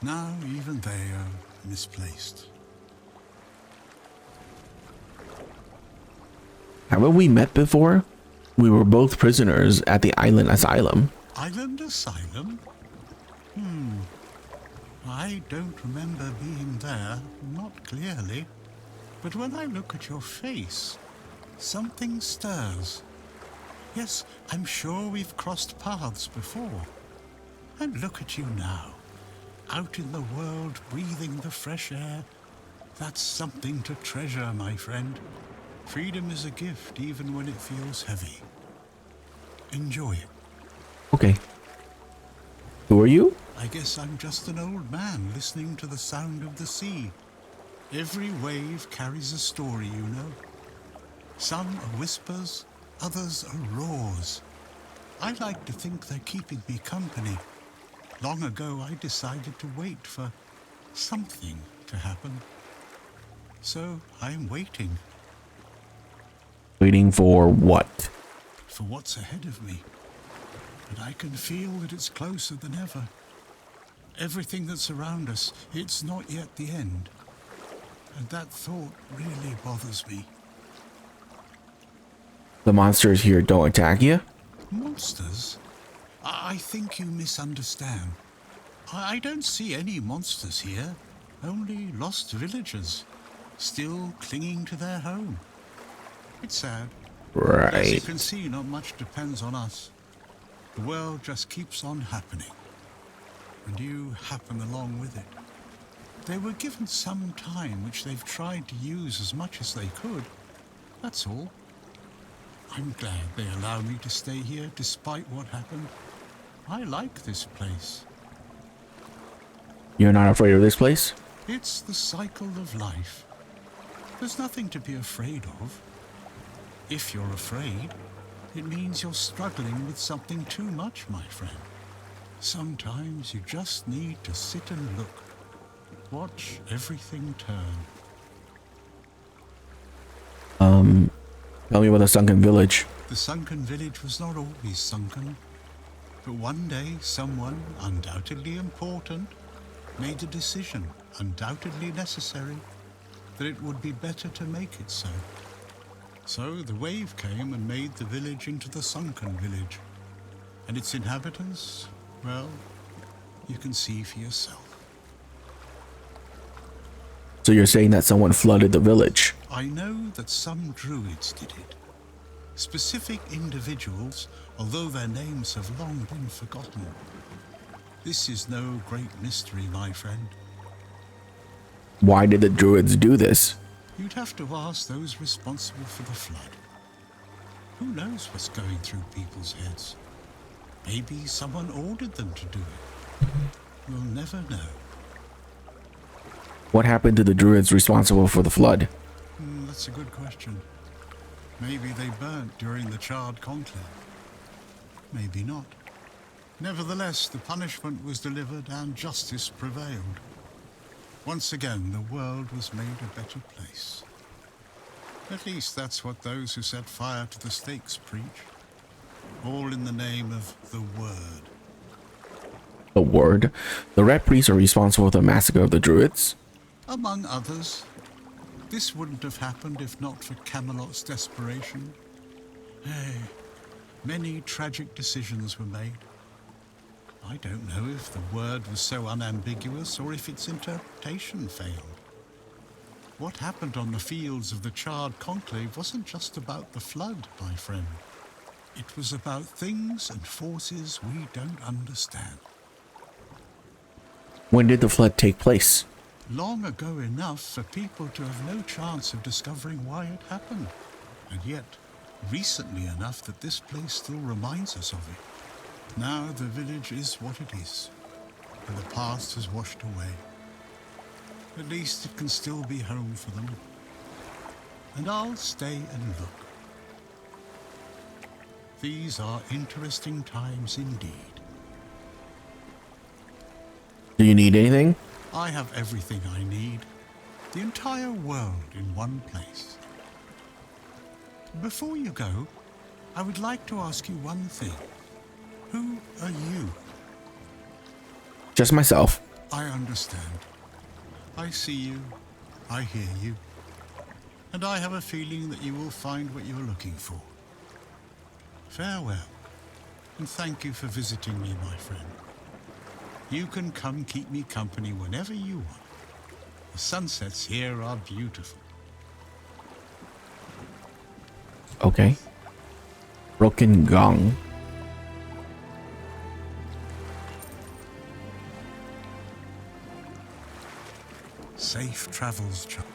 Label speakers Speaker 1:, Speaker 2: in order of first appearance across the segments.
Speaker 1: Now even they are misplaced.
Speaker 2: Haven't we met before? We were both prisoners at the island asylum.
Speaker 1: Island Asylum? I don't remember being there, not clearly. But when I look at your face, something stirs. Yes, I'm sure we've crossed paths before. And look at you now, out in the world, breathing the fresh air. That's something to treasure, my friend. Freedom is a gift, even when it feels heavy. Enjoy it.
Speaker 2: Okay. Who are you?
Speaker 1: I guess I'm just an old man listening to the sound of the sea. Every wave carries a story, you know. Some are whispers, others are roars. I like to think they're keeping me company. Long ago, I decided to wait for something to happen. So I'm waiting
Speaker 2: Waiting for what?
Speaker 1: for what's ahead of me. And I can feel that it's closer than ever. Everything that's around us, it's not yet the end. And that thought really bothers me.
Speaker 2: The monsters here don't attack you?
Speaker 1: Monsters? I think you misunderstand. I don't see any monsters here, only lost villagers, still clinging to their home. It's sad. As you
Speaker 2: Right.
Speaker 1: can see, not much depends on us. The world just keeps on happening. And you happen along with it. They were given some time which they've tried to use as much as they could. That's all. I'm glad they allow me to stay here despite what happened. I like this place.
Speaker 2: You're not afraid of this place?
Speaker 1: It's the cycle of life. There's nothing to be afraid of. If you're afraid, it means you're struggling with something too much, my friend. Sometimes you just need to sit and look. Watch everything turn.
Speaker 2: Tell me about the sunken village.
Speaker 1: The sunken village was not always sunken. But one day, someone, undoubtedly important, made a decision, undoubtedly necessary, that it would be better to make it so. So the wave came and made the village into the sunken village. And its inhabitants, well, you can see for yourself.
Speaker 2: So you're saying that someone flooded the village?
Speaker 1: I know that some druids did it. Specific individuals, although their names have long been forgotten. This is no great mystery, my friend.
Speaker 2: Why did the druids do this?
Speaker 1: You'd have to ask those responsible for the flood. Who knows what's going through people's heads? Maybe someone ordered them to do it. We'll never know.
Speaker 2: What happened to the druids responsible for the flood?
Speaker 1: That's a good question. Maybe they burnt during the charred conclave. Maybe not. Nevertheless, the punishment was delivered and justice prevailed. Once again, the world was made a better place. At least that's what those who set fire to the stakes preach. All in the name of the Word.
Speaker 2: The word? The red priests are responsible for the massacre of the druids?
Speaker 1: Among others. This wouldn't have happened if not for Camelot's desperation. Hey, many tragic decisions were made. I don't know if the word was so unambiguous or if its interpretation failed. What happened on the fields of the charred conclave wasn't just about the flood, my friend. It was about things and forces we don't understand.
Speaker 2: When did the flood take place?
Speaker 1: Long ago enough for people to have no chance of discovering why it happened. And yet, recently enough that this place still reminds us of it. Now the village is what it is, and the past has washed away. At least it can still be home for them. And I'll stay and look. These are interesting times indeed.
Speaker 2: Do you need anything?
Speaker 1: I have everything I need. The entire world in one place. Before you go, I would like to ask you one thing. Who are you?
Speaker 2: Just myself.
Speaker 1: I understand. I see you. I hear you. And I have a feeling that you will find what you're looking for. Farewell, and thank you for visiting me, my friend. You can come keep me company whenever you want. The sunsets here are beautiful.
Speaker 2: Okay. Broken gong.
Speaker 1: Safe travels, child.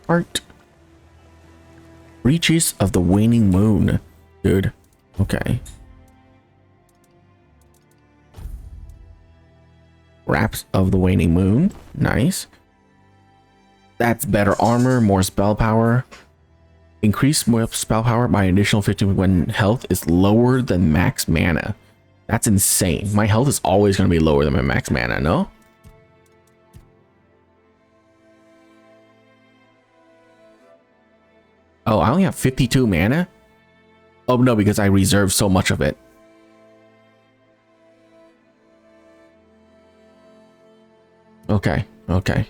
Speaker 2: Art. Reaches of the waning moon. Dude. Okay. Wraps of the waning moon. Nice. That's better armor, more spell power. Increase more spell power by an additional 15 when health is lower than max mana. That's insane. My health is always going to be lower than my max mana, no? Oh, I only have 52 mana? Oh, no, because I reserved so much of it. Okay, okay.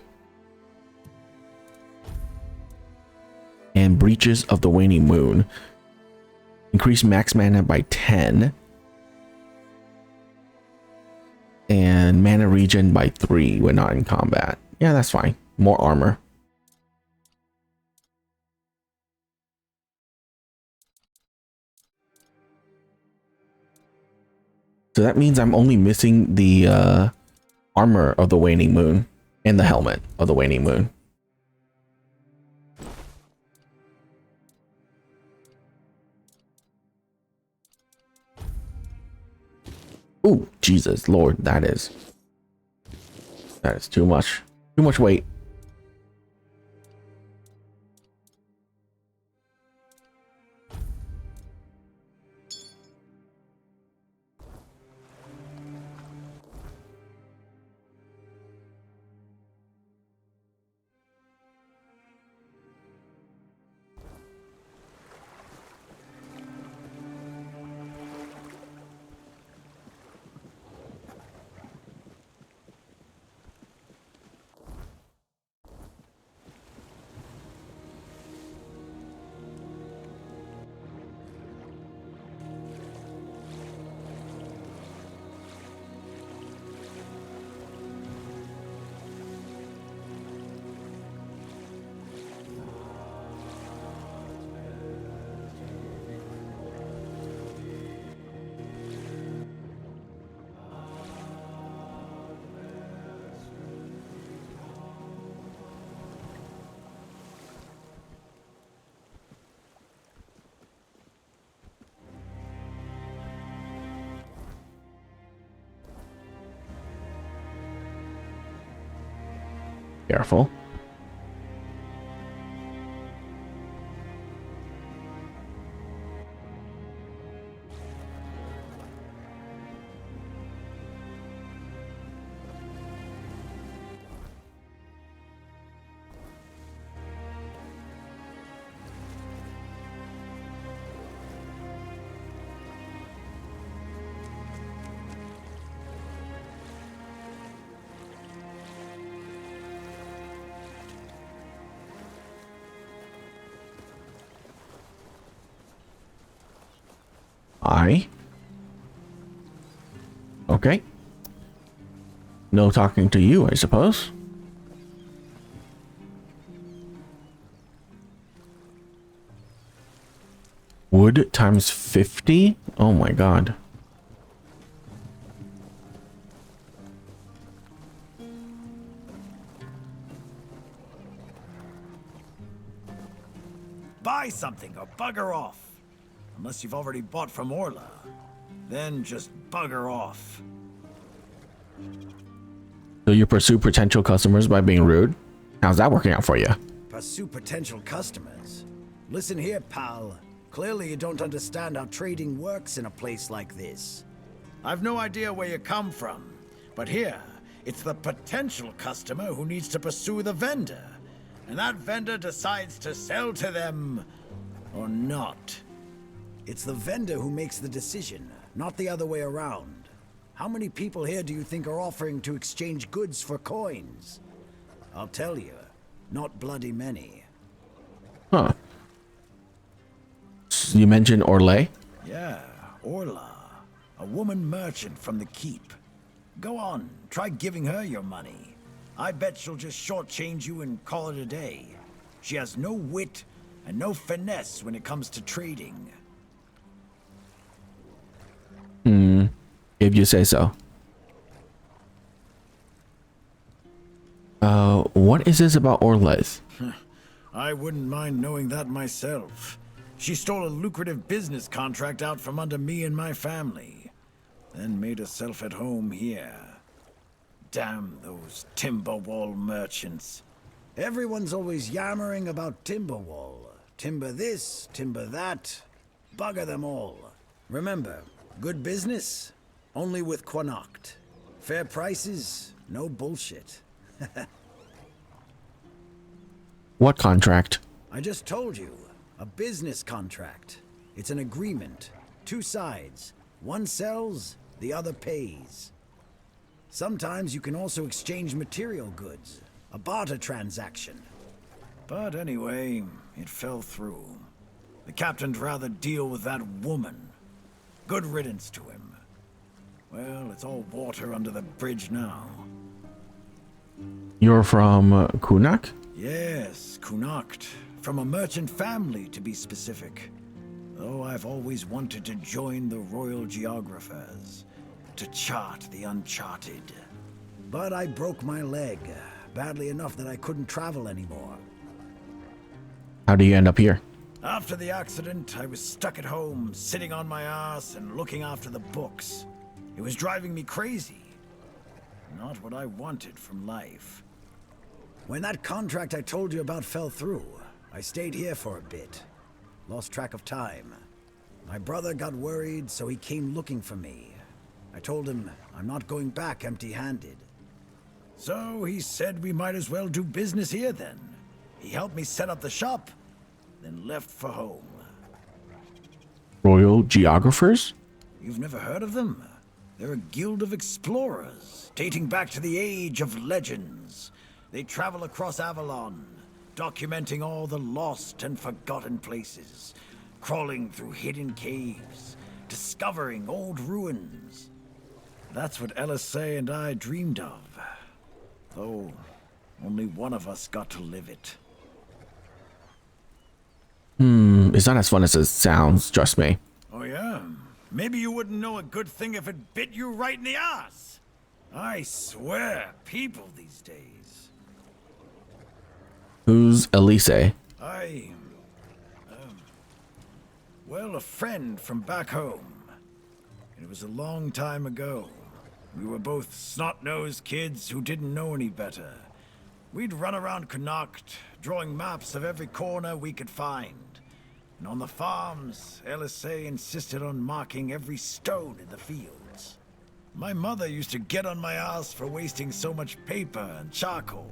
Speaker 2: And Breaches of the Waning Moon. Increase max mana by 10. And mana regen by 3 when not in combat. Yeah, that's fine. More armor. So that means I'm only missing the armor of the Waning Moon and the helmet of the Waning Moon. Oh, Jesus Lord, that is too much. Too much weight. Careful. Okay. No talking to you, I suppose. Wood times 50? Oh my god.
Speaker 3: Buy something or bugger off. Unless you've already bought from Orla. Then just bugger off.
Speaker 2: So you pursue potential customers by being rude? How's that working out for you?
Speaker 3: Pursue potential customers? Listen here, pal. Clearly you don't understand how trading works in a place like this. I've no idea where you come from, but here, it's the potential customer who needs to pursue the vendor. And that vendor decides to sell to them or not. It's the vendor who makes the decision, not the other way around. How many people here do you think are offering to exchange goods for coins? I'll tell you, not bloody many.
Speaker 2: Huh. You mentioned Orlais?
Speaker 3: Yeah, Orla. A woman merchant from the keep. Go on, try giving her your money. I bet she'll just shortchange you and call it a day. She has no wit and no finesse when it comes to trading.
Speaker 2: If you say so. What is this about Orlais?
Speaker 3: I wouldn't mind knowing that myself. She stole a lucrative business contract out from under me and my family, then made herself at home here. Damn those Timberwall merchants. Everyone's always yammering about Timberwall. Timber this, timber that. Bugger them all. Remember, good business, only with Connacht. Fair prices, no bullshit.
Speaker 2: What contract?
Speaker 3: I just told you. A business contract. It's an agreement. Two sides. One sells, the other pays. Sometimes you can also exchange material goods. A barter transaction. But anyway, it fell through. The captain'd rather deal with that woman. Good riddance to him. Well, it's all water under the bridge now.
Speaker 2: You're from Kunak?
Speaker 3: Yes, Connacht. From a merchant family, to be specific. Though I've always wanted to join the Royal Geographers. To chart the uncharted. But I broke my leg. Badly enough that I couldn't travel anymore.
Speaker 2: How do you end up here?
Speaker 3: After the accident, I was stuck at home, sitting on my ass and looking after the books. It was driving me crazy. Not what I wanted from life. When that contract I told you about fell through, I stayed here for a bit. Lost track of time. My brother got worried, so he came looking for me. I told him I'm not going back empty-handed. So he said we might as well do business here then. He helped me set up the shop, then left for home.
Speaker 2: Royal Geographers?
Speaker 3: You've never heard of them? They're a guild of explorers, dating back to the Age of Legends. They travel across Avalon, documenting all the lost and forgotten places, crawling through hidden caves, discovering old ruins. That's what LSA and I dreamed of. Though, only one of us got to live it.
Speaker 2: It's not as fun as it sounds, trust me.
Speaker 3: Oh yeah? Maybe you wouldn't know a good thing if it bit you right in the ass. I swear, people these days.
Speaker 2: Who's Elise?
Speaker 3: Well, a friend from back home. It was a long time ago. We were both snot-nosed kids who didn't know any better. We'd run around Connacht, drawing maps of every corner we could find. And on the farms, LSA insisted on marking every stone in the fields. My mother used to get on my ass for wasting so much paper and charcoal.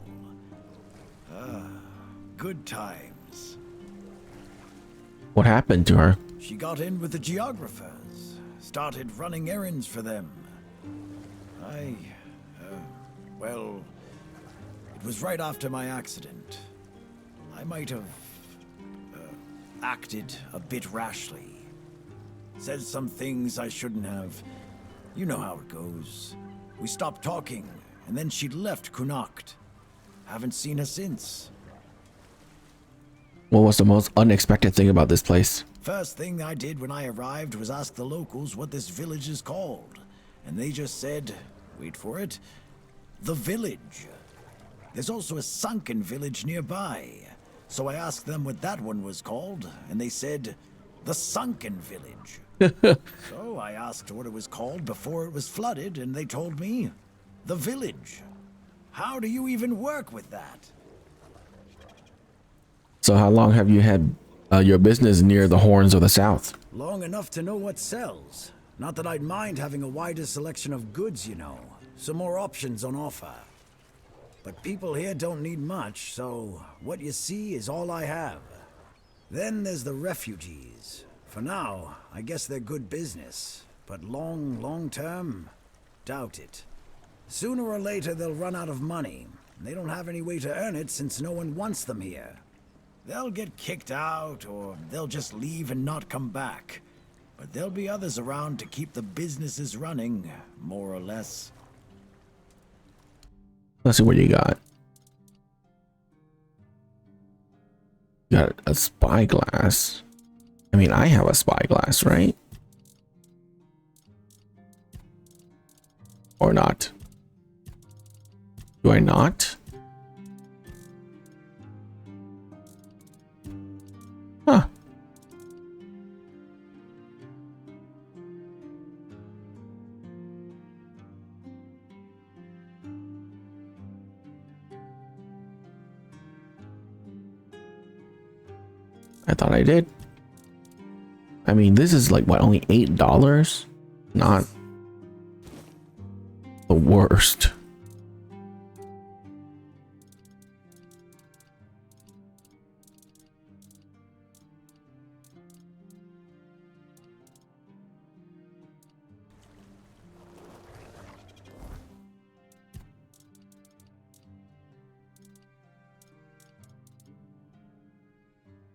Speaker 3: Good times.
Speaker 2: What happened to her?
Speaker 3: She got in with the geographers, started running errands for them. Well, it was right after my accident. I might have acted a bit rashly. Said some things I shouldn't have. You know how it goes. We stopped talking, and then she left Connacht. Haven't seen her since.
Speaker 2: What was the most unexpected thing about this place?
Speaker 3: First thing I did when I arrived was ask the locals what this village is called. And they just said, wait for it, the village. There's also a sunken village nearby. So I asked them what that one was called, and they said, The Sunken Village. So I asked what it was called before it was flooded, and they told me, the village. How do you even work with that?
Speaker 2: So how long have you had your business near the Horns of the South?
Speaker 3: Long enough to know what sells. Not that I'd mind having a wider selection of goods, you know. Some more options on offer. But people here don't need much, so what you see is all I have. Then there's the refugees. For now, I guess they're good business. But long term, doubt it. Sooner or later, they'll run out of money. They don't have any way to earn it since no one wants them here. They'll get kicked out, or they'll just leave and not come back. But there'll be others around to keep the businesses running, more or less.
Speaker 2: Let's see what you got. You got a spyglass. I mean, I have a spyglass, right? Or not? Do I not? Huh. I thought I did. I mean, this is like, what, only $8? Not the worst.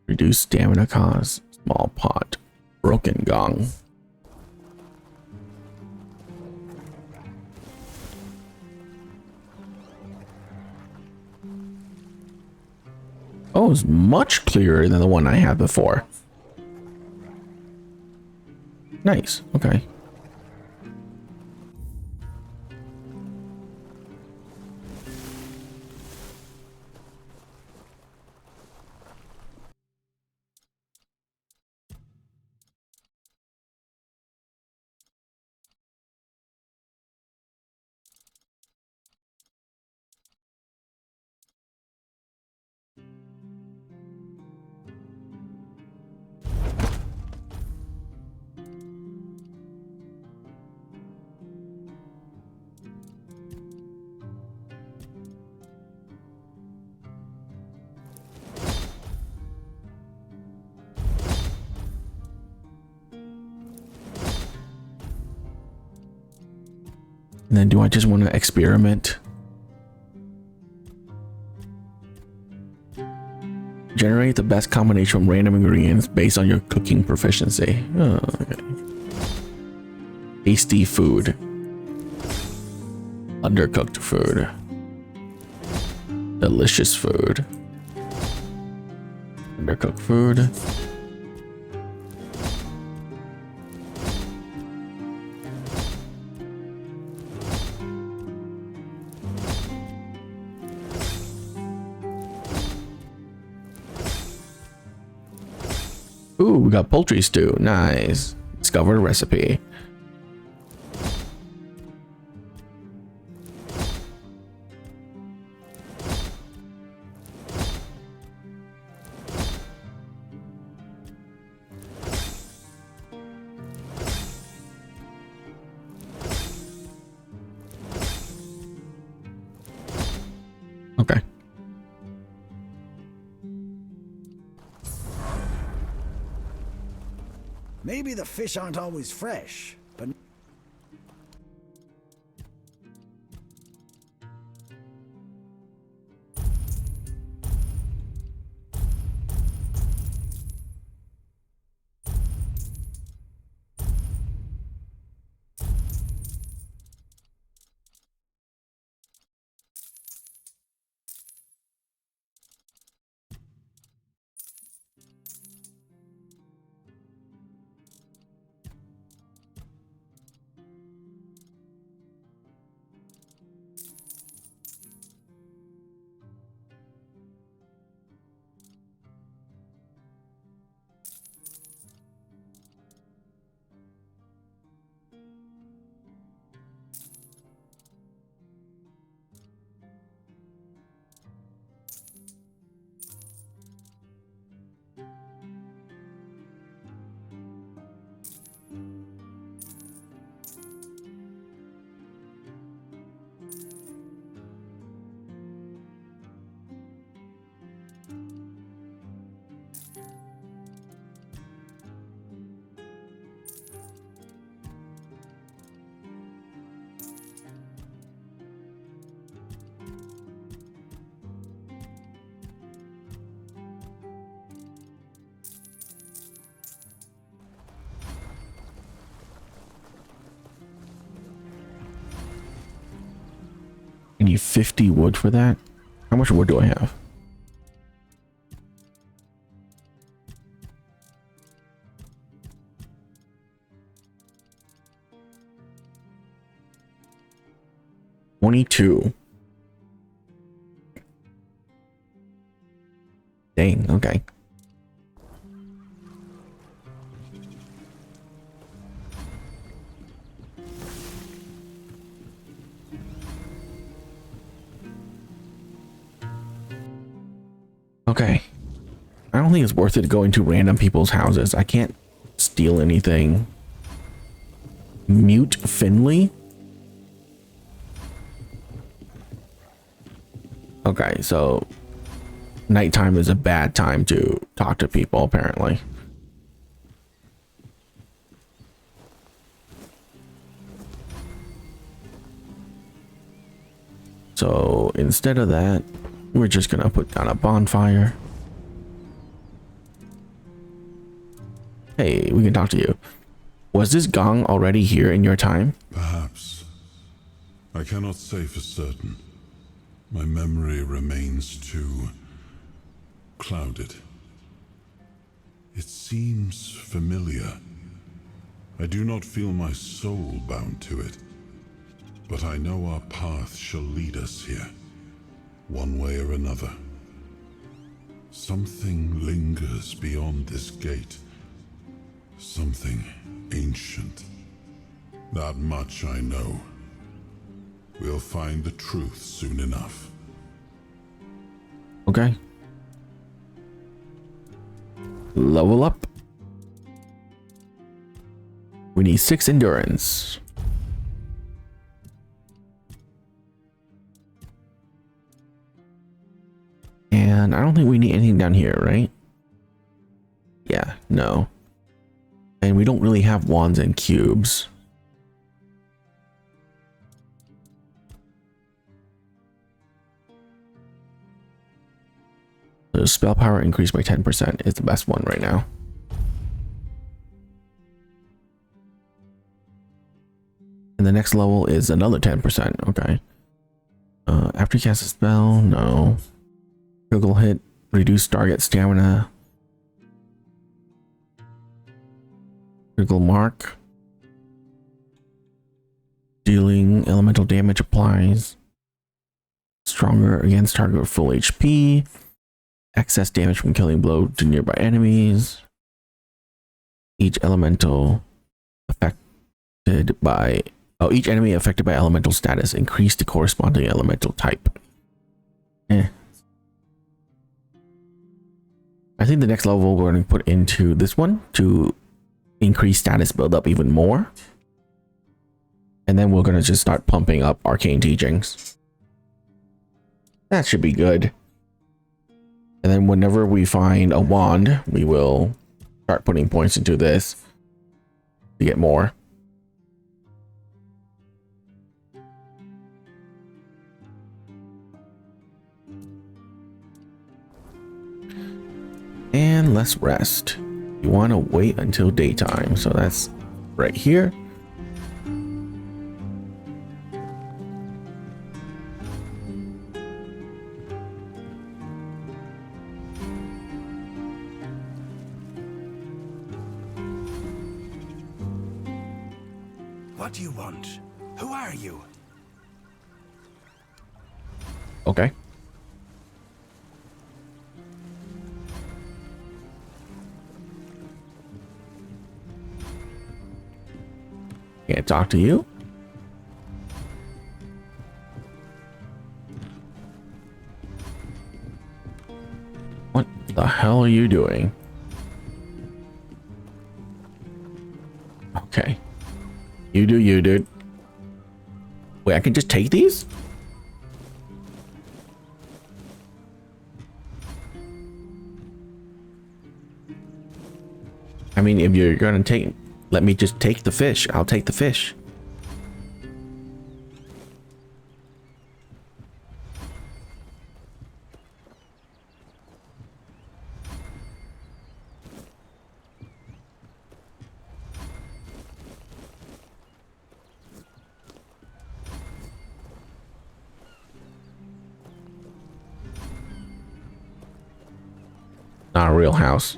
Speaker 2: Reduce stamina cost, small pot, broken gong. Oh, it's much clearer than the one I had before. Nice, okay. And then do I just want to experiment? Generate the best combination of random ingredients based on your cooking proficiency. Oh, okay. Tasty food. Undercooked food. Delicious food. Undercooked food. Ooh, we got poultry stew. Nice. Discovered recipe. Okay.
Speaker 3: Maybe the fish aren't always fresh, but...
Speaker 2: need 50 wood for that. How much wood do I have? $22. Dang, okay. Okay. I don't think it's worth it to go into random people's houses. I can't steal anything. Mute Finley? Okay, so nighttime is a bad time to talk to people, apparently. So instead of that, we're just gonna put down a bonfire. Hey, we can talk to you. Was this gong already here in your time?
Speaker 4: Perhaps. I cannot say for certain. My memory remains too clouded. It seems familiar. I do not feel my soul bound to it, but I know our path shall lead us here, one way or another. Something lingers beyond this gate. Something ancient. That much I know. We'll find the truth soon enough.
Speaker 2: Okay. Level up. We need 6 endurance. And I don't think we need anything down here, right? Yeah, no. And we don't really have wands and cubes. The spell power increased by 10% is the best one right now. And the next level is another 10%. Okay. After you cast a spell, no. Critical hit, reduce target stamina. Critical mark. Dealing elemental damage applies. Stronger against target with full HP. Excess damage from killing blow to nearby enemies. Each elemental affected by each enemy affected by elemental status increase the corresponding elemental type. I think the next level we're going to put into this one to increase status build up even more. And then we're going to just start pumping up arcane teachings. That should be good. And then whenever we find a wand, we will start putting points into this to get more. And let's rest. You want to wait until daytime, so that's right here.
Speaker 3: What do you want? Who are you?
Speaker 2: Okay. Can't talk to you. What the hell are you doing? Okay. You do you, dude. Wait, I can just take these? I mean, if you're gonna take, let me just take the fish. I'll take the fish. Not a real house.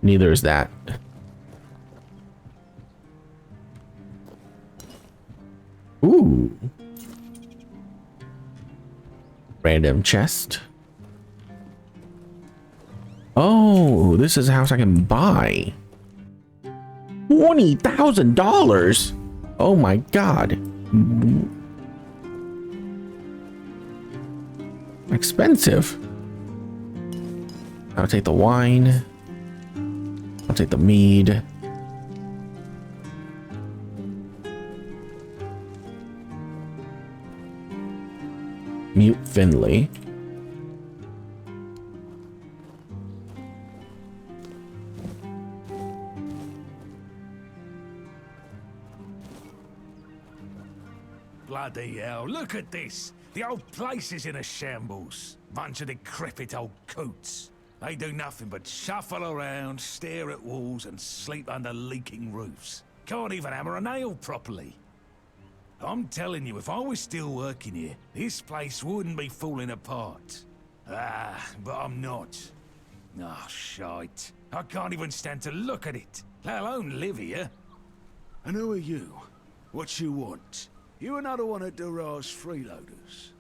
Speaker 2: Neither is that. Ooh. Random chest. Oh, this is a house I can buy. $20,000. Oh my God. Expensive. I'll take the wine. I'll take the mead. Mute Finley.
Speaker 5: Bloody hell, look at this. The old place is in a shambles. Bunch of decrepit old coots. They do nothing but shuffle around, stare at walls, and sleep under leaking roofs. Can't even hammer a nail properly. I'm telling you, if I was still working here, this place wouldn't be falling apart. Ah, but I'm not. Oh, shite. I can't even stand to look at it, let alone live here. And who are you? What you want? You another one of Durar's freeloaders?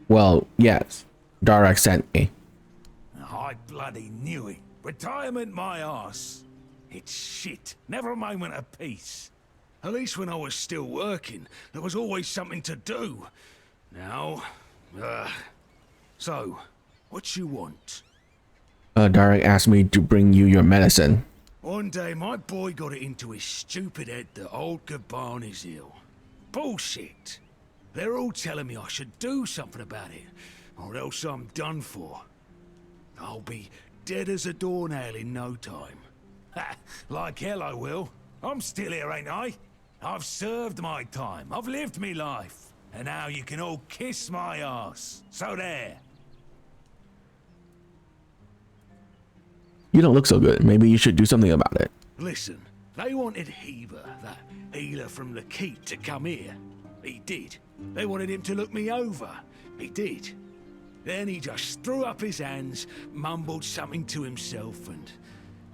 Speaker 2: Well, yes. Darak sent me.
Speaker 5: I bloody knew it. Retirement my arse. It's shit. Never a moment of peace. At least when I was still working, there was always something to do. Now, so, what you want?
Speaker 2: Darak asked me to bring you your medicine.
Speaker 5: One day, my boy got it into his stupid head that old Gaban is ill. Bullshit. They're all telling me I should do something about it, or else I'm done for. I'll be dead as a doornail in no time. Ha! Like hell I will. I'm still here, ain't I? I've served my time. I've lived me life. And now you can all kiss my ass. So there.
Speaker 2: You don't look so good. Maybe you should do something about it.
Speaker 5: Listen, they wanted Heber, that healer from the keep, to come here. He did. They wanted him to look me over. He did. Then he just threw up his hands, mumbled something to himself, and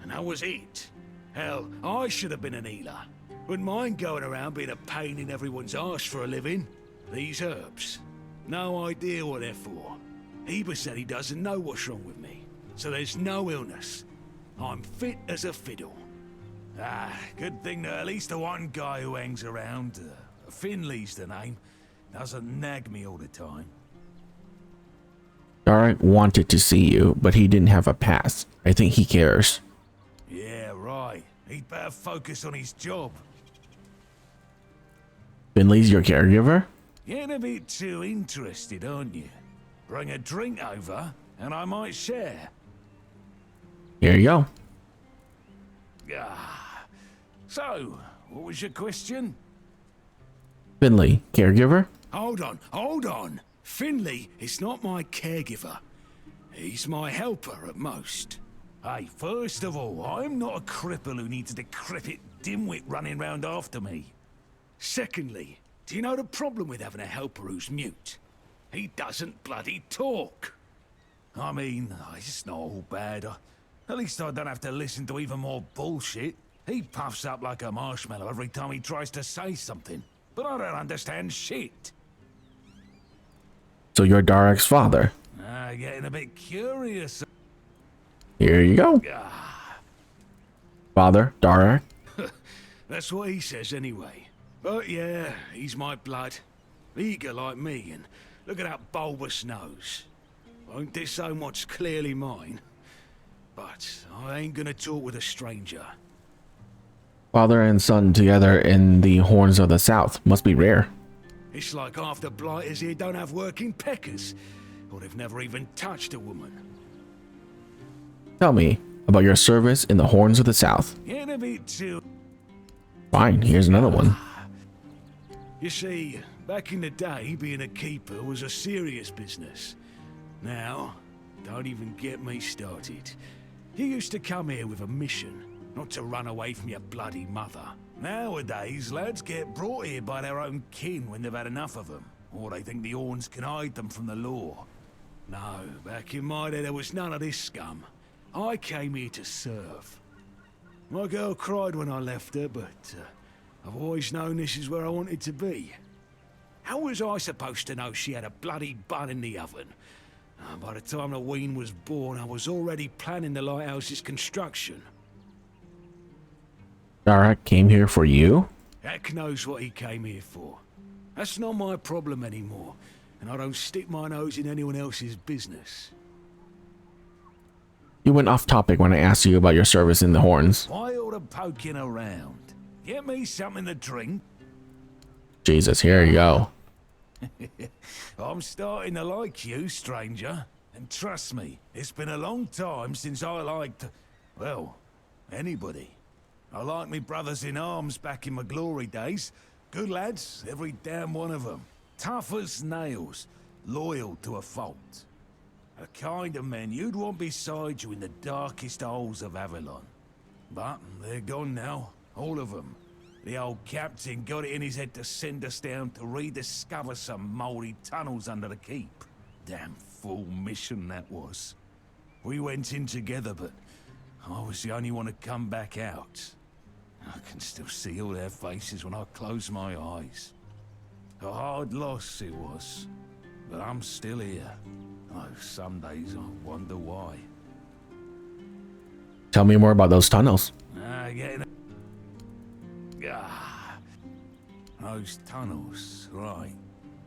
Speaker 5: that was it. Hell, I should have been an healer. Wouldn't mind going around being a pain in everyone's arse for a living. These herbs. No idea what they're for. Heber said he doesn't know what's wrong with me, so there's no illness. I'm fit as a fiddle. Ah, good thing that at least the one guy who hangs around, Finley's the name, doesn't nag me all the time.
Speaker 2: Darak wanted to see you, but he didn't have a pass. I think he cares.
Speaker 5: Yeah, right. He'd better focus on his job.
Speaker 2: Finley's your caregiver?
Speaker 5: Getting a bit too interested, aren't you? Bring a drink over, and I might share.
Speaker 2: Here you go.
Speaker 5: Ah. So, what was your question?
Speaker 2: Finley, caregiver?
Speaker 5: Hold on. Finley is not my caregiver. He's my helper at most. Hey, first of all, I'm not a cripple who needs a decrepit dimwit running round after me. Secondly, do you know the problem with having a helper who's mute? He doesn't bloody talk. I mean, it's not all bad. At least I don't have to listen to even more bullshit. He puffs up like a marshmallow every time he tries to say something. But I don't understand shit.
Speaker 2: So you're Darak's father.
Speaker 5: Getting a bit curious.
Speaker 2: Here you go. Father, Darak.
Speaker 5: That's what he says anyway. But yeah, he's my blood. Eager like me, and look at that bulbous nose. Won't disown what's clearly mine. But I ain't gonna talk with a stranger.
Speaker 2: Father and son together in the Horns of the South. Must be rare.
Speaker 5: It's like half the blighters here don't have working peckers, or they've never even touched a woman.
Speaker 2: Tell me about your service in the Horns of the South.
Speaker 5: Getting a bit too...
Speaker 2: Fine, here's another one.
Speaker 5: You see, back in the day, being a keeper was a serious business. Now, don't even get me started. He used to come here with a mission. not to run away from your bloody mother. Nowadays, lads get brought here by their own kin when they've had enough of them, or they think the Horns can hide them from the law. No, back in my day there was none of this scum. I came here to serve. My girl cried when I left her, but I've always known this is where I wanted to be. How was I supposed to know she had a bloody bun in the oven? By the time the wean was born, I was already planning the lighthouse's construction.
Speaker 2: Darak came here for you?
Speaker 5: Heck knows what he came here for. That's not my problem anymore, and I don't stick my nose in anyone else's business.
Speaker 2: You went off topic when I asked you about your service in the Horns.
Speaker 5: Why all the poking around? Get me something to drink.
Speaker 2: Jesus, here you go.
Speaker 5: I'm starting to like you, stranger. And trust me, it's been a long time since I liked, well, anybody. I liked me brothers in arms back in my glory days. Good lads, every damn one of them. Tough as nails, loyal to a fault. A kind of men you'd want beside you in the darkest holes of Avalon. But they're gone now, all of them. The old captain got it in his head to send us down to rediscover some mouldy tunnels under the keep. Damn fool mission that was. We went in together, but I was the only one to come back out. I can still see all their faces when I close my eyes. A hard loss it was, but I'm still here. Oh, some days I wonder why.
Speaker 2: Tell me more about those tunnels.
Speaker 5: Those tunnels, right.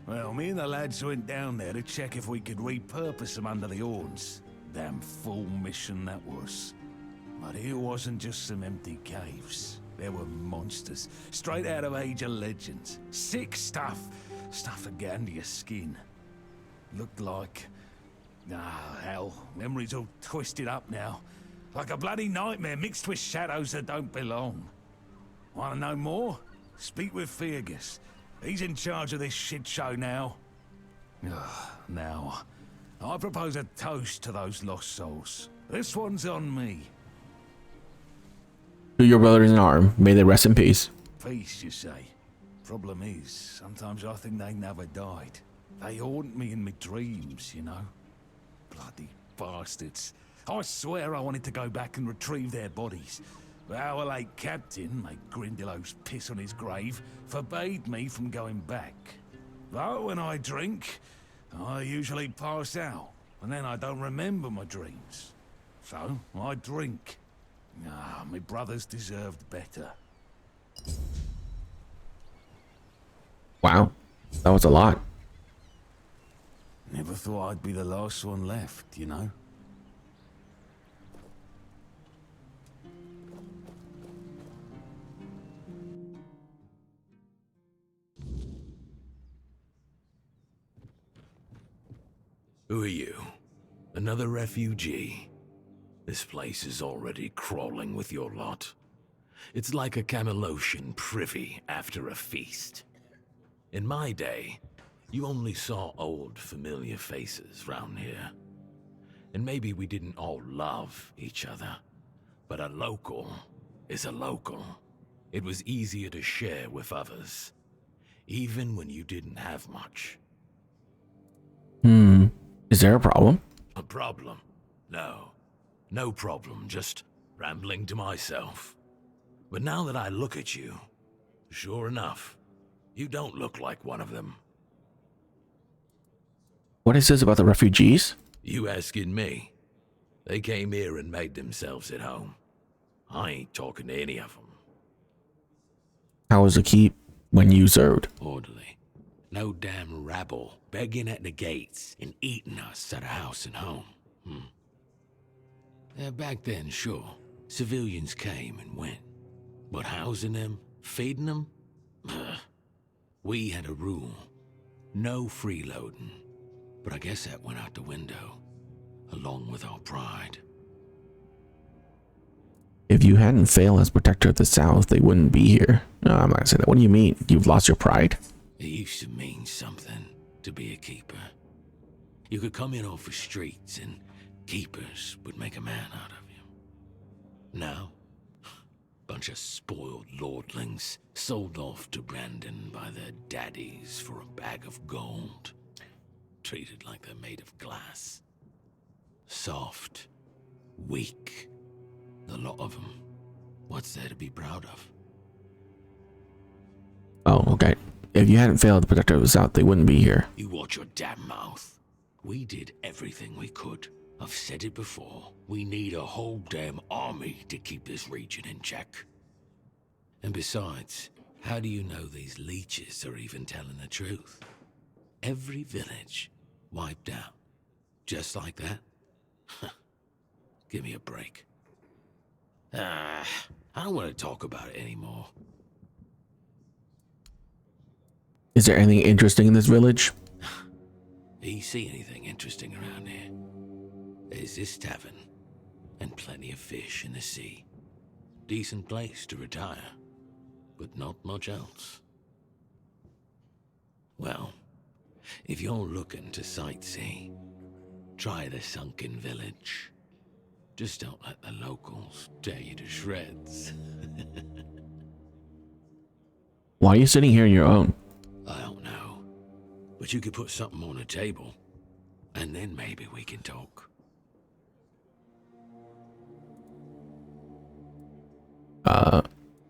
Speaker 5: Well, me and the lads went down there to check if we could repurpose them under the Horns. Damn fool mission that was. But it wasn't just some empty caves. There were monsters, straight out of Age of Legends. Sick stuff. Stuff to get under your skin. Looked like... hell, memory's all twisted up now. Like a bloody nightmare mixed with shadows that don't belong. Want to know more? Speak with Fergus. He's in charge of this shit show now. Now, I propose a toast to those lost souls. This one's on me.
Speaker 2: To your brothers in arms, may they rest in peace.
Speaker 5: Peace, you say? Problem is, sometimes I think they never died. They haunt me in my dreams, you know? Bloody bastards. I swear I wanted to go back and retrieve their bodies. But our late captain, made Grindelows piss on his grave, forbade me from going back. But when I drink, I usually pass out, and then I don't remember my dreams. So, I drink. My brothers deserved better.
Speaker 2: Wow, that was a lot.
Speaker 5: Never thought I'd be the last one left, you know?
Speaker 6: Who are you? Another refugee? This place is already crawling with your lot. It's like a Camelosian privy after a feast. In my day, you only saw old familiar faces round here. And maybe we didn't all love each other, but a local is a local. It was easier to share with others, even when you didn't have much.
Speaker 2: Is there a problem?
Speaker 6: A problem? No. No problem, just rambling to myself. But now that I look at you, sure enough, you don't look like one of them.
Speaker 2: What is this about the refugees?
Speaker 6: You asking me? They came here and made themselves at home. I ain't talking to any of them.
Speaker 2: How was the keep when you served?
Speaker 6: Orderly. No damn rabble begging at the gates and eating us at a house and home. Yeah, back then, sure, civilians came and went. But housing them, feeding them? We had a rule. No freeloading. But I guess that went out the window, along with our pride.
Speaker 2: If you hadn't failed as protector of the South, they wouldn't be here. No, I'm not gonna say that. What do you mean? You've lost your pride?
Speaker 6: It used to mean something to be a keeper. You could come in off the streets and keepers would make a man out of you. Now, Bunch of spoiled lordlings sold off to Brandon by their daddies for a bag of gold. Treated like they're made of glass. Soft. Weak. The lot of them. What's there to be proud of?
Speaker 2: Oh, okay. If you hadn't failed to protect the South, they wouldn't be here.
Speaker 6: You watch your damn mouth. We did everything we could. I've said it before. We need a whole damn army to keep this region in check. And besides, how do you know these leeches are even telling the truth? Every village wiped out. Just like that? Give me a break. I don't want to talk about it anymore.
Speaker 2: Is there anything interesting in this village?
Speaker 6: Do you see anything interesting around here? There's this tavern, and plenty of fish in the sea. Decent place to retire, but not much else. Well, if you're looking to sightsee, try the sunken village. Just don't let the locals tear you to shreds.
Speaker 2: Why are you sitting here on your own?
Speaker 6: I don't know, but you could put something on the table, and then maybe we can talk.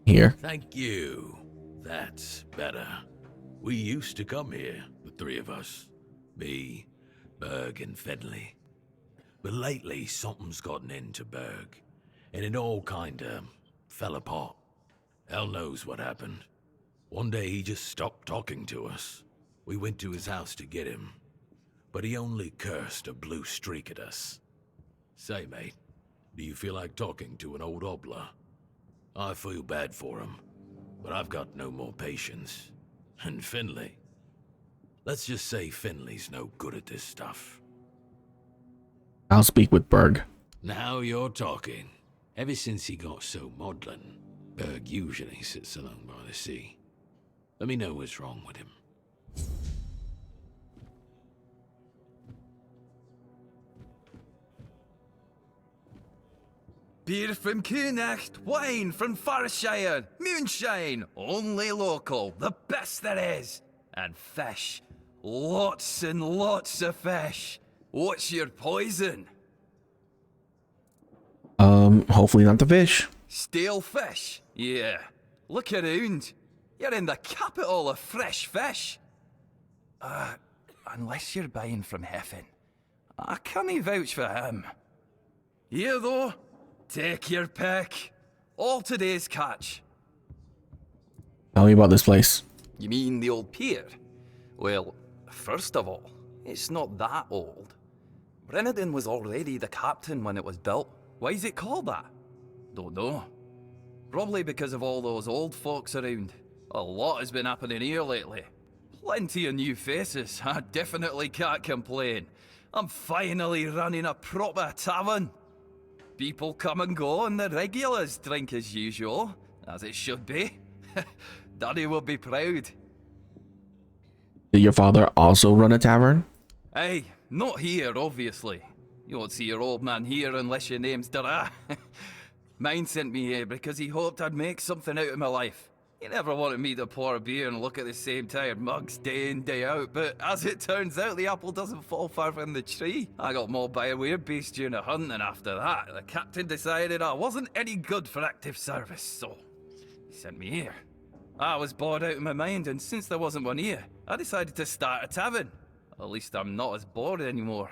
Speaker 2: Here.
Speaker 6: Thank you. That's better. We used to come here, the three of us. Me, Berg, and Fedley. But lately, something's gotten into Berg, and it all kinda fell apart. Hell knows what happened. One day he just stopped talking to us. We went to his house to get him, but he only cursed a blue streak at us. Say, mate, do you feel like talking to an old obla? I feel bad for him, but I've got no more patience. And Finley? Let's just say Finley's no good at this stuff.
Speaker 2: I'll speak with Berg.
Speaker 6: Now you're talking. Ever since he got so maudlin, Berg usually sits alone by the sea. Let me know what's wrong with him.
Speaker 7: Beer from Kunacht, wine from Farshire, moonshine, only local, the best there is. And fish, lots and lots of fish. What's your poison?
Speaker 2: Hopefully not the fish.
Speaker 7: Stale fish? Yeah. Look around. You're in the capital of fresh fish. Unless you're buying from Heffen. I can't vouch for him. Here though, take your pick. All today's catch.
Speaker 2: Tell me about this place.
Speaker 7: You mean the old pier? Well, first of all, it's not that old. Brennan was already the captain when it was built. Why is it called that? Don't know. Probably because of all those old folks around. A lot has been happening here lately. Plenty of new faces. I definitely can't complain. I'm finally running a proper tavern. People come and go and the regulars drink as usual, as it should be. Daddy will be proud.
Speaker 2: Did your father also run a tavern?
Speaker 7: Hey, not here, obviously. You won't see your old man here unless your name's Dara. Mine sent me here because he hoped I'd make something out of my life. He never wanted me to pour a beer and look at the same tired mugs day in, day out, but as it turns out, the apple doesn't fall far from the tree. I got mauled by a werebeast during a hunt, and after that, the captain decided I wasn't any good for active service, so he sent me here. I was bored out of my mind, and since there wasn't one here, I decided to start a tavern. At least I'm not as bored anymore.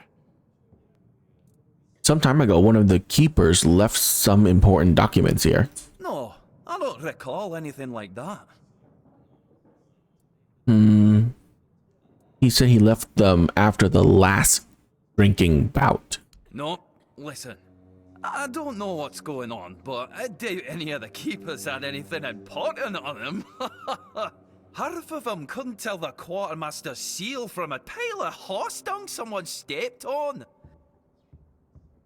Speaker 2: Some time ago, one of the keepers left some important documents here.
Speaker 7: No, I don't recall anything like that.
Speaker 2: He said he left them after the last drinking bout.
Speaker 7: No, listen. I don't know what's going on, but I doubt any of the keepers had anything important on them. Half of them couldn't tell the quartermaster's seal from a pile of horse dung someone stepped on.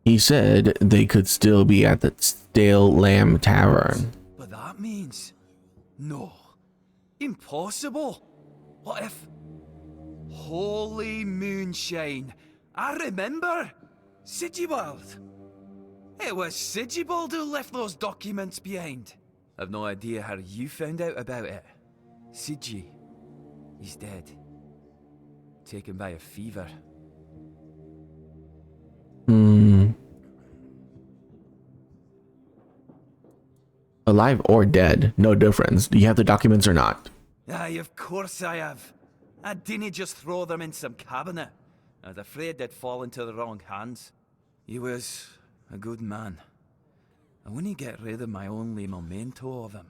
Speaker 2: He said they could still be at the Stale Lamb Tavern.
Speaker 7: But that means... no. Impossible. What if... Holy moonshine. I remember. Sigibald. It was Sigibald who left those documents behind. I've no idea how you found out about it. Siji, he's dead. Taken by a fever.
Speaker 2: Alive or dead, no difference. Do you have the documents or not?
Speaker 7: Aye, of course I have. I didn't just throw them in some cabinet. I was afraid they'd fall into the wrong hands. He was a good man. I wouldn't get rid of my only memento of him.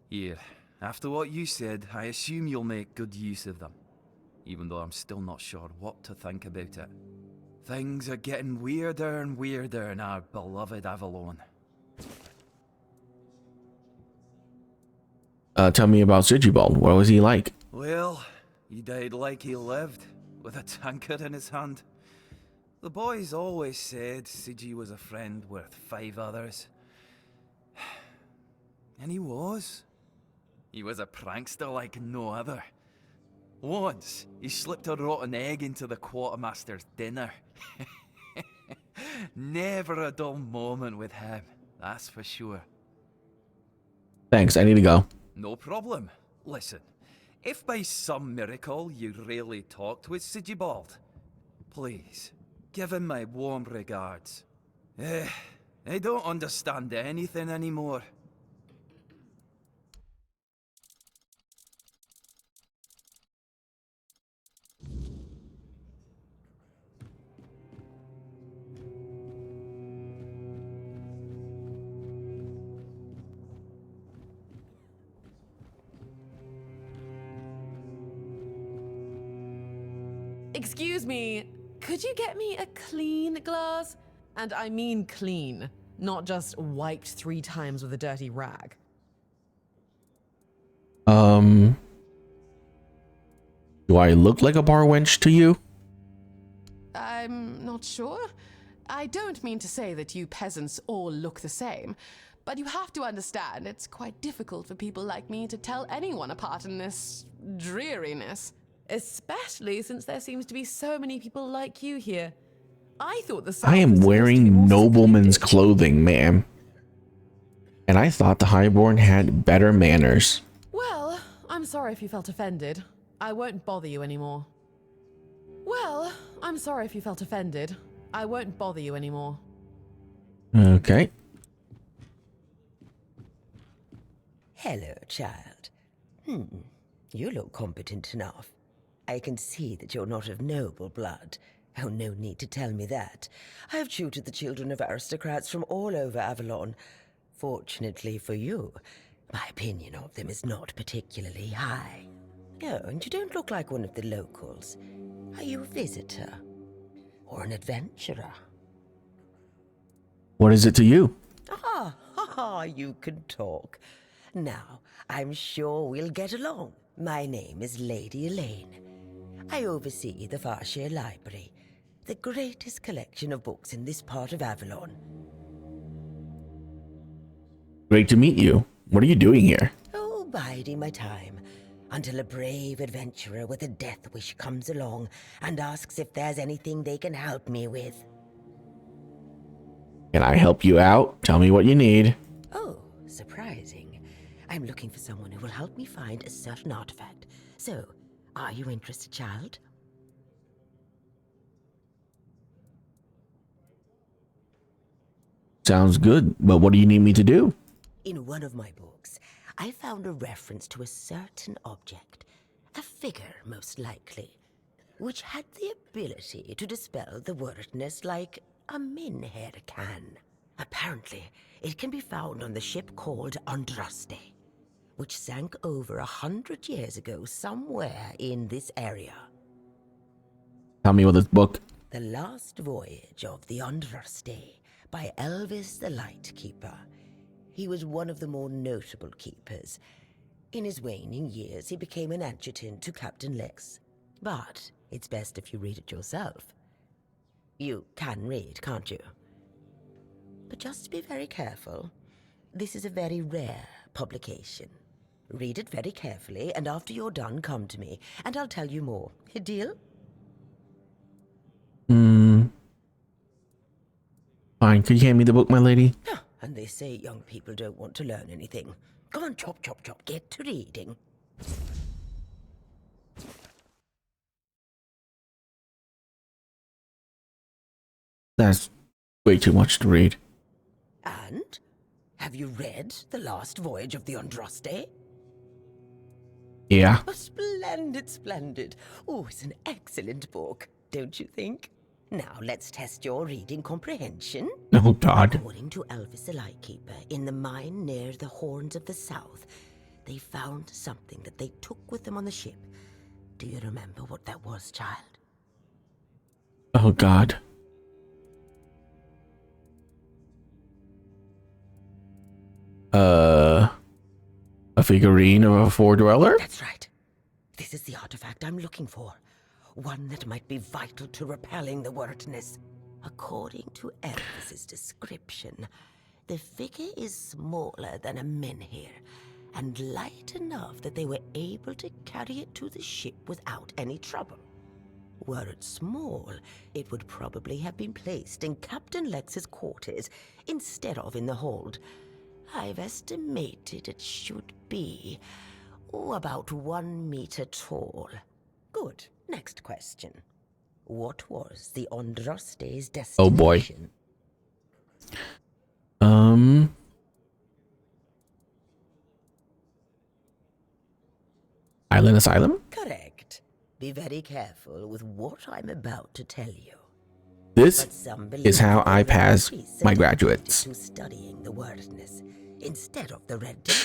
Speaker 7: Here, after what you said, I assume you'll make good use of them. Even though I'm still not sure what to think about it. Things are getting weirder and weirder in our beloved Avalon.
Speaker 2: Tell me about Sigibald. What was he like?
Speaker 7: Well, he died like he lived, with a tankard in his hand. The boys always said Siji was a friend worth 5 others. And he was. He was a prankster like no other. Once, he slipped a rotten egg into the quartermaster's dinner. Never a dull moment with him, that's for sure.
Speaker 2: Thanks, I need to go.
Speaker 7: No problem. Listen, if by some miracle you really talked with Sigibald, please, give him my warm regards. I don't understand anything anymore.
Speaker 8: Excuse me, could you get me a clean glass? And I mean clean, not just wiped 3 times with a dirty rag.
Speaker 2: Do I look like a bar wench to you?
Speaker 8: I'm not sure. I don't mean to say that you peasants all look the same, but you have to understand it's quite difficult for people like me to tell anyone apart in this dreariness. Especially since there seems to be so many people like you here. I thought the South
Speaker 2: I am
Speaker 8: was supposed to be
Speaker 2: wearing
Speaker 8: more
Speaker 2: nobleman's
Speaker 8: secluded.
Speaker 2: clothing, ma'am. And I thought the Highborn had better manners.
Speaker 8: Well, I'm sorry if you felt offended. I won't bother you anymore. Well, I'm sorry if you felt offended. I won't bother you anymore.
Speaker 2: Okay.
Speaker 9: Hello, child. You look competent enough. I can see that you're not of noble blood. Oh, no need to tell me that. I've tutored the children of aristocrats from all over Avalon. Fortunately for you, my opinion of them is not particularly high. Oh, and you don't look like one of the locals. Are you a visitor? Or an adventurer?
Speaker 2: What is it to you?
Speaker 9: You can talk. Now, I'm sure we'll get along. My name is Lady Elaine. I oversee the Farshire Library, the greatest collection of books in this part of Avalon.
Speaker 2: Great to meet you. What are you doing here?
Speaker 9: Oh, biding my time, until a brave adventurer with a death wish comes along and asks if there's anything they can help me with.
Speaker 2: Can I help you out? Tell me what you need.
Speaker 9: Oh, surprising. I'm looking for someone who will help me find a certain artifact. So, are you interested, child?
Speaker 2: Sounds good, but what do you need me to do?
Speaker 9: In one of my books, I found a reference to a certain object, a figure most likely, which had the ability to dispel the wordness like a minhair can. Apparently, it can be found on the ship called Andraste, which sank over 100 years ago somewhere in this area.
Speaker 2: Tell me what this book.
Speaker 9: The Last Voyage of the Andraste by Elvis the Lightkeeper. He was one of the more notable keepers. In his waning years, he became an adjutant to Captain Lex. But it's best if you read it yourself. You can read, can't you? But just be very careful. This is a very rare publication. Read it very carefully, and after you're done, come to me, and I'll tell you more. A deal?
Speaker 2: Fine. Could you hand me the book, my lady?
Speaker 9: And they say young people don't want to learn anything. Come on, chop, chop, chop. Get to reading.
Speaker 2: That's way too much to read.
Speaker 9: And? Have you read The Last Voyage of the Andraste?
Speaker 2: Yeah.
Speaker 9: Oh, splendid, splendid. Oh, it's an excellent book, don't you think? Now, let's test your reading comprehension.
Speaker 2: Oh, God.
Speaker 9: According to Elvis the Lightkeeper, in the mine near the Horns of the South, they found something that they took with them on the ship. Do you remember what that was, child?
Speaker 2: Oh, God. A figurine of a four-dweller?
Speaker 9: That's right. This is the artifact I'm looking for. One that might be vital to repelling the wordness. According to Elvis's description, the figure is smaller than a menhir, and light enough that they were able to carry it to the ship without any trouble. Were it small, it would probably have been placed in Captain Lex's quarters instead of in the hold. I've estimated it should be about 1 meter tall. Good. Next question. What was the Andraste's destination?
Speaker 2: Oh, boy. Island Asylum?
Speaker 9: Correct. Be very careful with what I'm about to tell you.
Speaker 2: This
Speaker 9: But some
Speaker 2: is how
Speaker 9: believe
Speaker 2: I
Speaker 9: the
Speaker 2: pass
Speaker 9: Red Priest
Speaker 2: my
Speaker 9: sent
Speaker 2: graduates.
Speaker 9: to studying the wordness instead of the Red Dead.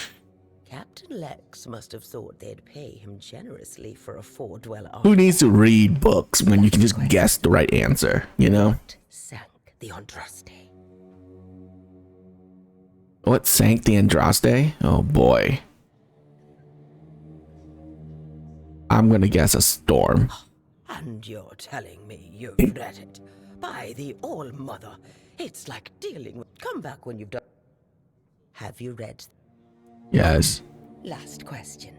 Speaker 9: Captain Lex must have thought they'd pay him generously for a four-dweller.
Speaker 2: Who needs to read books when you can just guess the right answer, you know?
Speaker 9: What sank the Andraste?
Speaker 2: What sank the Andraste? Oh, boy. I'm gonna guess a storm.
Speaker 9: And you're telling me you've read it? By the All-Mother, it's like dealing with... Come back when you've done... Have you read...
Speaker 2: Yes.
Speaker 9: Last question.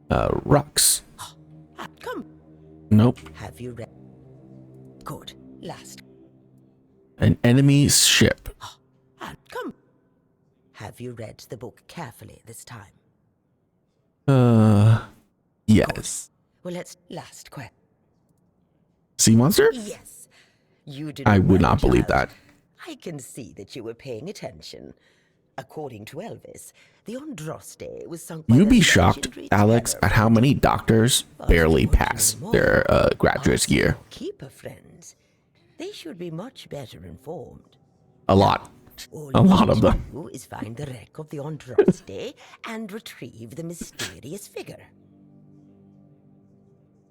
Speaker 2: Rocks.
Speaker 9: Come.
Speaker 2: Nope.
Speaker 9: Have you read... Good. Last...
Speaker 2: An enemy ship.
Speaker 9: Come. Have you read the book carefully this time?
Speaker 2: Yes.
Speaker 9: Well, let's... Last question.
Speaker 2: Sea monster?
Speaker 9: Yes. You did.
Speaker 2: I would
Speaker 9: well,
Speaker 2: not believe
Speaker 9: child.
Speaker 2: that.
Speaker 9: I can see that you were paying attention. According to Elvis, the Andraste was sunk by
Speaker 2: You'd
Speaker 9: the
Speaker 2: be shocked,
Speaker 9: legendary
Speaker 2: Alex,
Speaker 9: terror
Speaker 2: at how many doctors
Speaker 9: But
Speaker 2: barely
Speaker 9: if you want to
Speaker 2: pass
Speaker 9: know more,
Speaker 2: their graduate's
Speaker 9: ask
Speaker 2: year.
Speaker 9: your keeper friends. They should be much better informed.
Speaker 2: A lot.
Speaker 9: All
Speaker 2: A
Speaker 9: you
Speaker 2: lot
Speaker 9: need
Speaker 2: of
Speaker 9: to
Speaker 2: them.
Speaker 9: do is find the wreck of the Andraste and retrieve the mysterious figure.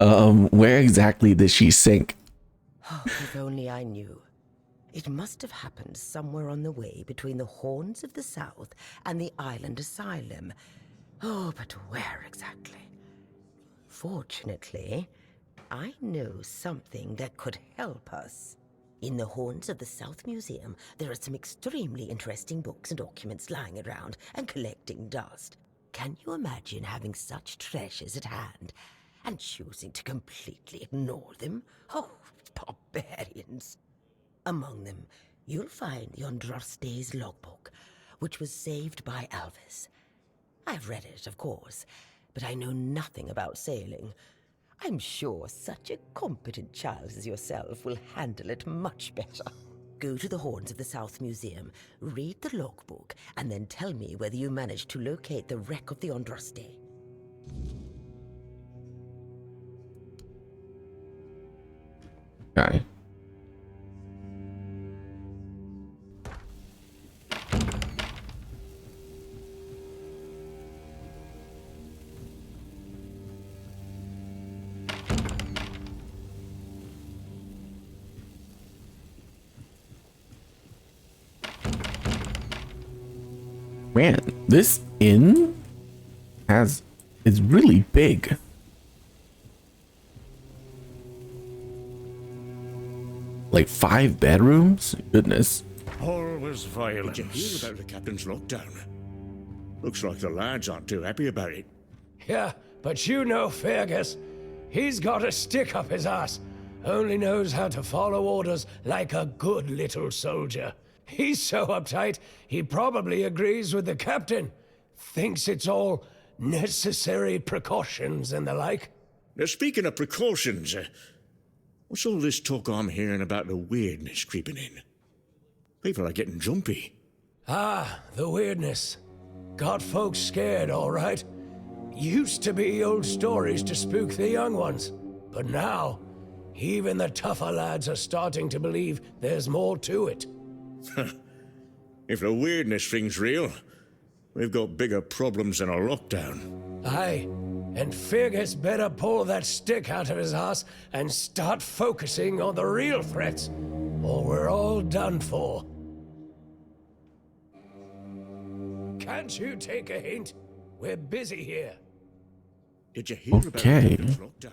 Speaker 2: Where exactly did she sink?
Speaker 9: Oh, if only I knew. It must have happened somewhere on the way between the Horns of the South and the Island Asylum. Oh, but where exactly? Fortunately, I know something that could help us. In the Horns of the South Museum, there are some extremely interesting books and documents lying around and collecting dust. Can you imagine having such treasures at hand and choosing to completely ignore them? Oh, barbarians. Among them, you'll find the Andraste's logbook, which was saved by Elvis. I've read it, of course, but I know nothing about sailing. I'm sure such a competent child as yourself will handle it much better. Go to the Horns of the South Museum, read the logbook, and then tell me whether you managed to locate the wreck of the Andraste.
Speaker 2: Okay. Man, this inn is really big. Like 5 bedrooms? Goodness.
Speaker 10: Always violence.
Speaker 11: Did you hear about the captain's lockdown? Looks like the lads aren't too happy about it.
Speaker 5: Yeah, but you know Fergus. He's got a stick up his ass. Only knows how to follow orders like a good little soldier. He's so uptight, he probably agrees with the captain.
Speaker 10: Thinks it's all necessary precautions and the like.
Speaker 11: Now, speaking of precautions, what's all this talk I'm hearing about the weirdness creeping in? People are getting jumpy.
Speaker 10: Ah, the weirdness. Got folks scared, all right. Used to be old stories to spook the young ones. But now, even the tougher lads are starting to believe there's more to it.
Speaker 11: If the weirdness thing's real, we've got bigger problems than a lockdown.
Speaker 10: Aye, and Fergus better pull that stick out of his ass and start focusing on the real threats, or we're all done for. Can't you take a hint? We're busy here.
Speaker 11: Did you hear about
Speaker 2: Okay.
Speaker 11: the lockdown?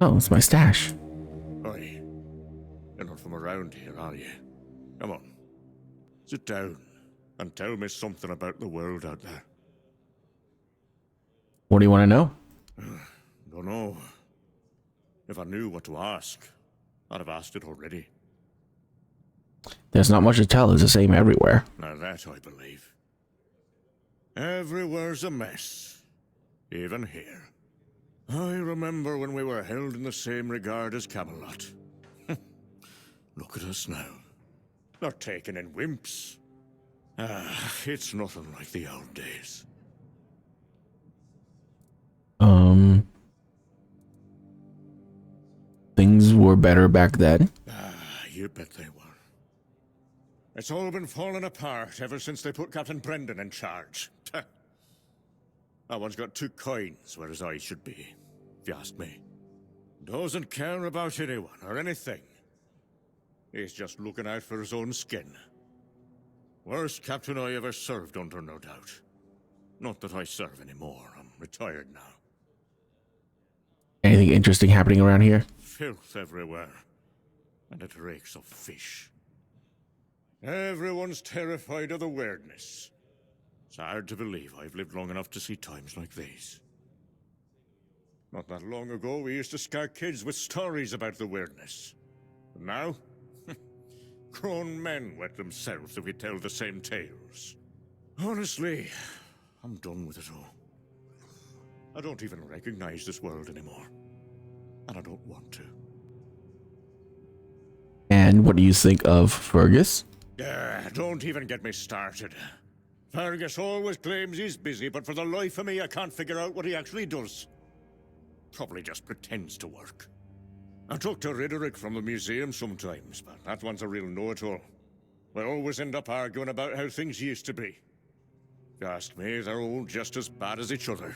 Speaker 2: Oh, it's my stash.
Speaker 11: Oi, you're not from around here, are you? Come on, sit down and tell me something about the world out there.
Speaker 2: What do you want to know?
Speaker 11: Don't know. If I knew what to ask, I'd have asked it already.
Speaker 2: There's not much to tell. It's the same everywhere.
Speaker 11: Now that I believe. Everywhere's a mess. Even here. I remember when we were held in the same regard as Camelot. Look at us now. Not taken in wimps. It's nothing like the old days.
Speaker 2: Things were better back then.
Speaker 11: You bet they were. It's all been falling apart ever since they put Captain Brendan in charge. That one's got two coins, whereas I should be, if you ask me. Doesn't care about anyone or anything. He's just looking out for his own skin. Worst captain I ever served under, no doubt. Not that I serve anymore. I'm retired now.
Speaker 2: Anything interesting happening around here?
Speaker 11: Filth everywhere. And it reeks of fish. Everyone's terrified of the weirdness. It's hard to believe I've lived long enough to see times like these. Not that long ago, we used to scare kids with stories about the weirdness. But now, grown men wet themselves if we tell the same tales. Honestly, I'm done with it all. I don't even recognize this world anymore. And I don't want to.
Speaker 2: And what do you think of Fergus?
Speaker 11: Don't even get me started. Fergus always claims he's busy, but for the life of me, I can't figure out what he actually does. Probably just pretends to work. I talk to Riderick from the museum sometimes, but that one's a real know-it-all. We always end up arguing about how things used to be. If you ask me, they're all just as bad as each other.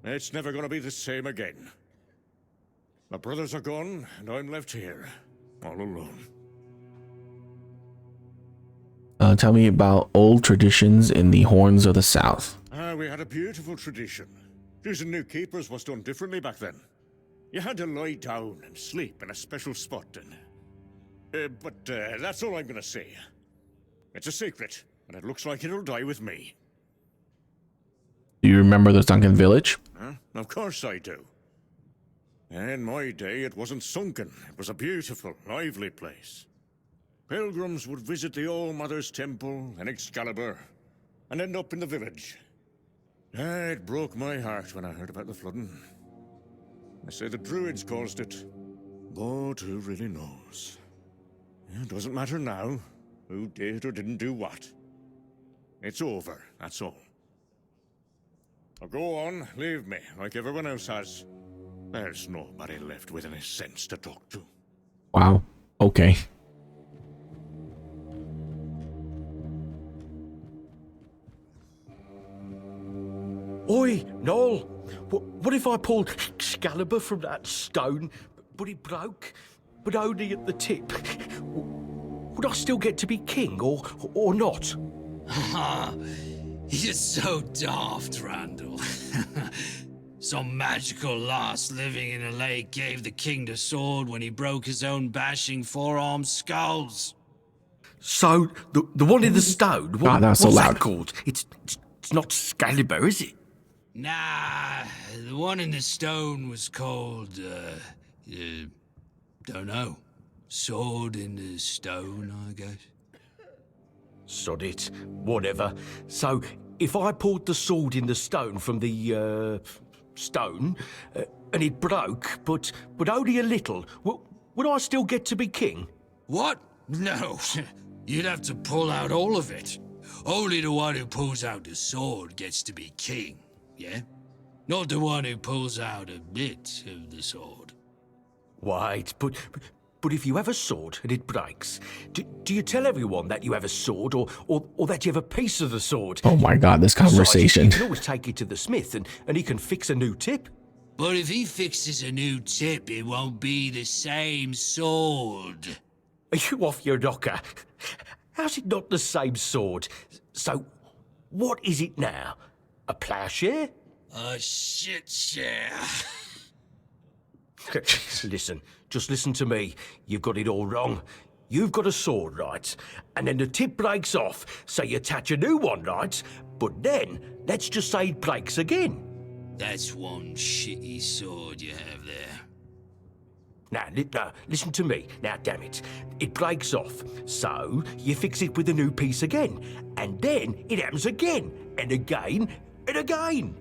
Speaker 11: It's never gonna be the same again. My brothers are gone, and I'm left here, all alone.
Speaker 2: Tell me about old traditions in the Horns of the South.
Speaker 11: We had a beautiful tradition. Choosing new keepers was done differently back then. You had to lie down and sleep in a special spot, but that's all I'm gonna say. It's a secret, and it looks like it'll die with me.
Speaker 2: Do you remember the sunken village?
Speaker 11: Of course I do. In my day, it wasn't sunken. It was a beautiful, lively place. Pilgrims would visit the All-Mother's Temple and Excalibur, and end up in the village. It broke my heart when I heard about the flooding. They say the Druids caused it, but who really knows? It doesn't matter now, who did or didn't do what. It's over, that's all. Now go on, leave me, like everyone else has. There's nobody left with any sense to talk to.
Speaker 2: Wow. Okay.
Speaker 10: Oi, Noel! What if I pulled Excalibur from that stone, but it broke, but only at the tip? Would I still get to be king, or not?
Speaker 12: You're so daft, Randall. Some magical lass living in a lake gave the king the sword when he broke his own bashing forearm skulls.
Speaker 10: So, the one in the stone,
Speaker 2: that's so
Speaker 10: what's
Speaker 2: loud.
Speaker 10: that called? It's not Excalibur, is it?
Speaker 12: Nah, the one in the stone was called, don't know. Sword in the stone, I guess.
Speaker 13: Sod it, whatever. So, if I poured the sword in the stone from the, stone, and it broke, but only a little, would I still get to be king?
Speaker 12: What? No. You'd have to pull out all of it. Only the one who pulls out the sword gets to be king, yeah? Not the one who pulls out a bit of the sword.
Speaker 13: Wait, but if you have a sword and it breaks, do you tell everyone that you have a sword or that you have a piece of the sword?
Speaker 2: Oh my god, this conversation.
Speaker 13: You can always take it to the smith and he can fix a new tip.
Speaker 12: But if he fixes a new tip, it won't be the same sword.
Speaker 13: Are you off your knocker? How's it not the same sword? So, what is it now? A plowshare?
Speaker 12: A shit share.
Speaker 13: Listen, just listen to me. You've got it all wrong. You've got a sword, right? And then the tip breaks off, so you attach a new one, right? But then, let's just say it breaks again.
Speaker 12: That's one shitty sword you have there.
Speaker 13: Now, listen to me. Now, damn it. It breaks off, so you fix it with a new piece again. And then it happens again, and again, and again.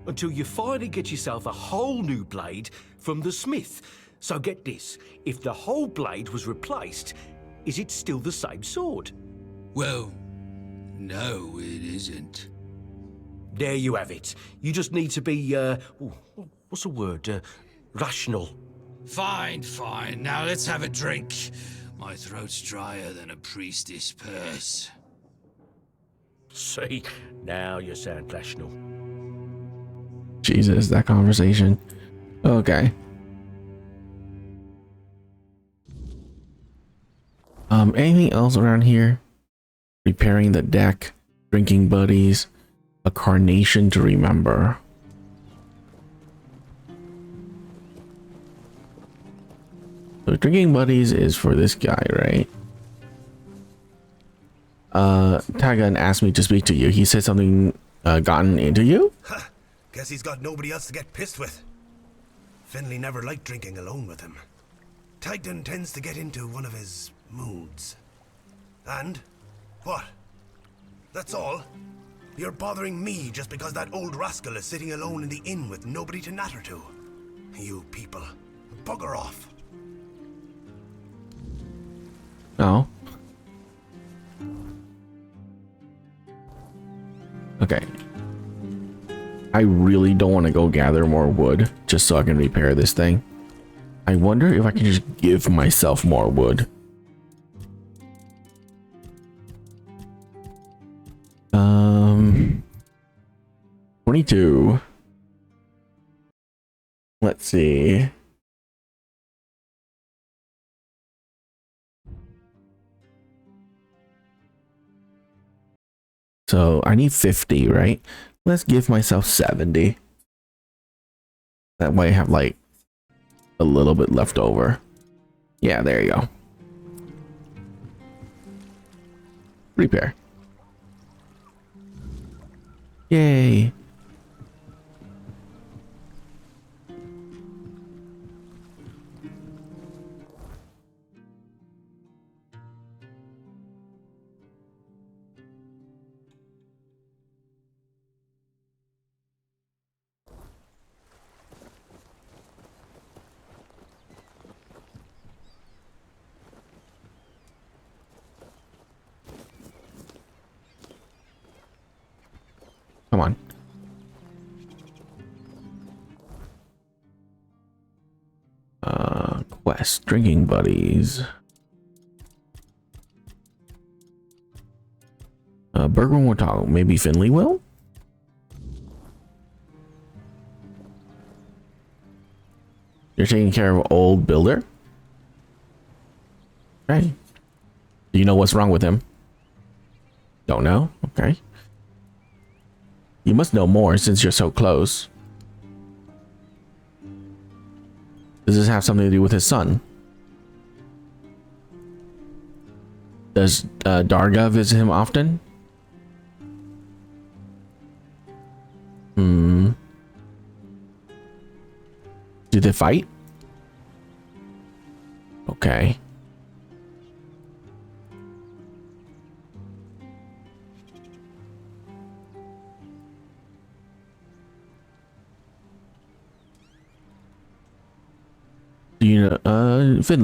Speaker 13: Until you finally get yourself a whole new blade from the smith. So get this, if the whole blade was replaced, is it still the same sword?
Speaker 12: Well, no, it isn't.
Speaker 13: There you have it. You just need to be, what's the word? Rational.
Speaker 12: Fine. Now let's have a drink. My throat's drier than a priestess purse.
Speaker 13: See, now you sound rational.
Speaker 2: Jesus, that conversation. Okay. Anything else around here? Repairing the deck, drinking buddies, a carnation to remember. So drinking buddies is for this guy, right? Tagan asked me to speak to you. He said something gotten into you?
Speaker 14: Guess he's got nobody else to get pissed with. Finley never liked drinking alone with him. Tainted tends to get into one of his moods. And? What? That's all? You're bothering me just because that old rascal is sitting alone in the inn with nobody to natter to. You people, bugger off.
Speaker 2: No. Okay. I really don't want to go gather more wood just so I can repair this thing. I wonder if I can just give myself more wood. 22. Let's see. So I need 50, right? Let's give myself 70. That way I have like a little bit left over. Yeah, there you go. Repair. Yay. Come on. Quest, drinking buddies. Bergman will talk. Maybe Finley will? You're taking care of old builder? Okay. Do you know what's wrong with him? Don't know? Okay. You must know more since you're so close. Does this have something to do with his son? Does Darga visit him often? Did they fight? Okay. Finland.